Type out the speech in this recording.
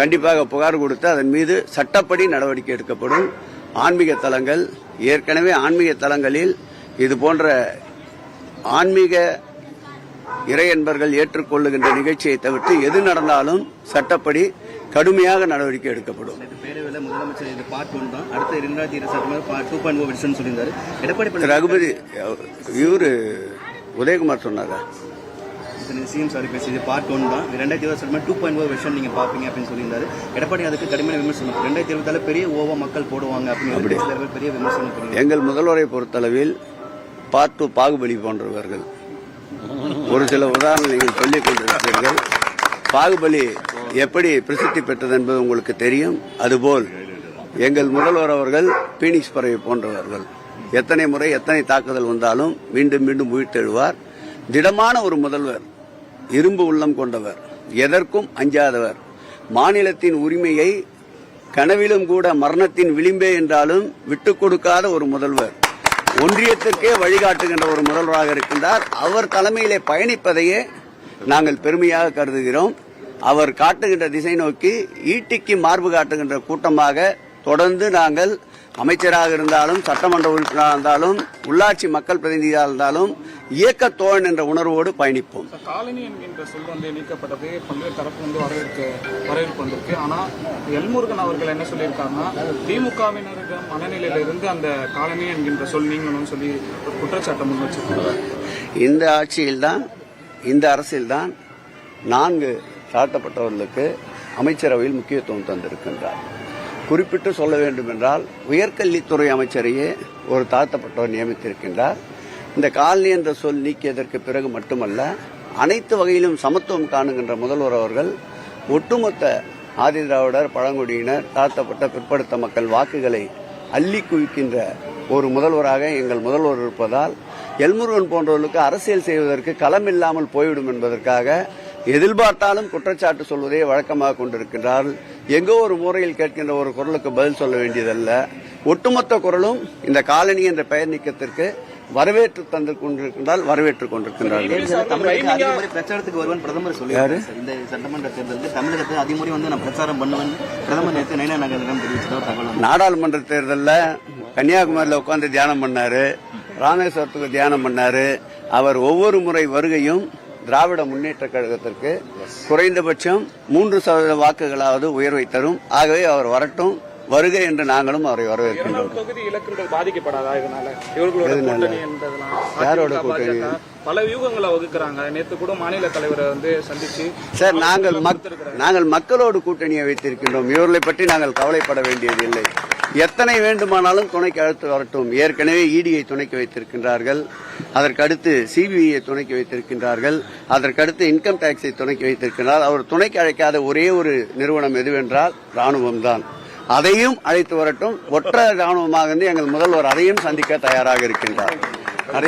கண்டிப்பாக புகார் கொடுத்து அதன் மீது சட்டப்படி நடவடிக்கை எடுக்கப்படும். ஆன்மீக தலங்கள் ஏற்கனவே ஆன்மீக தலங்களில் இது போன்ற ஆன்மீக இறையன்பர்கள் ஏற்றுக்கொள்ளுகின்ற நிகழ்ச்சியை தவிர்த்து எது நடந்தாலும் சட்டப்படி கடுமையாக நடவடிக்கை எடுக்கப்படும். முதலமைச்சர் இது பார்ட் 1 தான். அடுத்த 2020 பார்ட் 2.0 வெர்ஷன் சொல்லியிருந்தாரு. எடப்பாடி ரகுபதி இவரு உதயகுமார் சொன்னாரா? சிஎம் சார் பேசி பார்ட் 1 தான். 2020 2.0 வெர்ஷன் நீங்க பாப்பீங்க அப்படின்னு சொல்லியிருந்தாரு. எடப்பாடி அதுக்கு கடுமையான விமர்சனம். 2020 பெரிய ஓவா மக்கள் போடுவாங்க அப்படின்னு பெரிய விமர்சனம். எங்கள் முதல்வரை பொறுத்தளவில் பார்ட் 2 பாகுபலி போன்றவர்கள் ஒரு சில உதாரணங்கள் நீங்கள் சொல்லிக் கொண்டிருக்கிறீர்கள். பாகுபலி எப்படி பிரசித்தி பெற்றது என்பது உங்களுக்கு தெரியும். அதுபோல் எங்கள் முதல்வர் அவர்கள் பீனிக்ஸ் பறவை போன்றவர்கள். எத்தனை முறை எத்தனை தாக்குதல் வந்தாலும் மீண்டும் மீண்டும் உயிர்த்தெழுவார். திடமான ஒரு முதல்வர், இரும்பு உள்ளம் கொண்டவர், எதற்கும் அஞ்சாதவர், மாநிலத்தின் உரிமையை கனவிலும் கூட மரணத்தின் விளிம்பே என்றாலும் விட்டுக் கொடுக்காத ஒரு முதல்வர், ஒன்றியத்திற்கே வழிகாட்டுகின்ற ஒரு முதல்வராக இருக்கின்றார். அவர் தலைமையிலே பயணிப்பதையே நாங்கள் பெருமையாக கருதுகிறோம். அவர் காட்டுகின்ற திசை நோக்கி ஈட்டிக்கு மார்பு காட்டுகின்ற கூட்டமாக தொடர்ந்து நாங்கள் அமைச்சராக இருந்தாலும், சட்டமன்ற உறுப்பினராக இருந்தாலும், உள்ளாட்சி மக்கள் பிரதிநிதியாக இருந்தாலும் இயக்க தோழன் என்ற உணர்வோடு பயணிப்போம். காலனி என்கின்ற சொல் நீக்கப்பட்டது பல்வேறு தரப்பு வரவேற்பு வந்திருக்கு. ஆனால் எல்முருகன் அவர்கள் என்ன சொல்லியிருக்காருன்னா, திமுகவினருக்கு மனநிலையிலிருந்து அந்த காலனி என்கின்ற சொல் நீங்கணும்னு சொல்லி குற்றச்சாட்டை முன் வச்சிருக்காங்க. இந்த ஆட்சியில்தான், இந்த அரசியல்தான் 4 தாழ்த்தப்பட்டவர்களுக்கு அமைச்சரவையில் முக்கியத்துவம் தந்திருக்கின்றார். குறிப்பிட்டு சொல்ல வேண்டும் என்றால் உயர்கல்வித்துறை அமைச்சரையே ஒரு தாழ்த்தப்பட்டவர் நியமித்திருக்கின்றார். இந்த காலனி என்ற சொல் நீக்கியதற்கு பிறகு மட்டுமல்ல, அனைத்து வகையிலும் சமத்துவம் காணுகின்ற முதல்வர் அவர்கள் ஒட்டுமொத்த ஆதிதிராவிடர், பழங்குடியினர், தாழ்த்தப்பட்ட பிற்படுத்த மக்கள் வாக்குகளை அள்ளி குவிக்கின்ற ஒரு முதல்வராக எங்கள் முதல்வர் இருப்பதால் எல்முருகன் போன்றவர்களுக்கு அரசியல் செய்வதற்கு களம் இல்லாமல் போய்விடும் என்பதற்காக எதிர்பார்த்தாலும் குற்றச்சாட்டு சொல்வதை வழக்கமாக கொண்டிருக்கின்றார்கள். எங்கோ ஒரு முறையில் கேட்கின்ற ஒரு குரலுக்கு பதில் சொல்ல வேண்டியதல்ல. ஒட்டுமொத்த குரலும் இந்த காலனி என்ற பெயர் நீக்கத்திற்கு வரவேற்று தந்து கொண்டிருக்கின்றால் வரவேற்றுக் கொண்டிருக்கின்றார்கள். பிரச்சாரத்துக்கு வருவன் பிரதமர் சொல்லியாரு. இந்த சட்டமன்ற தேர்தலுக்கு தமிழகத்தில் அதிமுறை நான் பிரச்சாரம் பண்ணுவேன் பிரதமர் நேற்று நைனா நகரிடம் தெரிவித்த தகவல். நாடாளுமன்ற தேர்தலில் கன்னியாகுமரியில் உட்கார்ந்து தியானம் பண்ணாரு, ராமேஸ்வரத்துக்கு தியானம் பண்ணாரு. அவர் ஒவ்வொரு முறை வருகையும் திராவிட முன்னேற்ற கழகத்திற்கு குறைந்தபட்சம் 3% வாக்குகளாவது உயர்வை தரும். ஆகவே அவர் வரட்டும், வருகை என்று நாங்களும் அவரை வரவேற்கின்றோம். யாரோட கூட்டணி? பல வியூகங்களை வகுக்கிறாங்க. நேற்று கூட மாநில தலைவரை சந்திச்சு சார், நாங்கள் மக்களோடு கூட்டணியை வைத்திருக்கின்றோம். இவர்களை பற்றி நாங்கள் கவலைப்பட வேண்டியதில்லை. எத்தனை வேண்டுமானாலும் துணைக்கு அழைத்து வரட்டும். ஏற்கனவே இடியை துணைக்கு வைத்திருக்கின்றார்கள், அதற்கடுத்து சிபிஐயை துணைக்கு வைத்திருக்கின்றார்கள், அதற்கடுத்து இன்கம் டாக்ஸை துணைக்கு வைத்திருக்கிறார். அவர் துணைக்கு அழைக்காத ஒரே ஒரு நிறுவனம் எதுவென்றால் ராணுவம் தான். அதையும் அழைத்து வரட்டும். ஒற்றை ராணுவமாக இருந்து எங்கள் முதல்வர் அதையும் சந்திக்க தயாராக இருக்கின்றார்.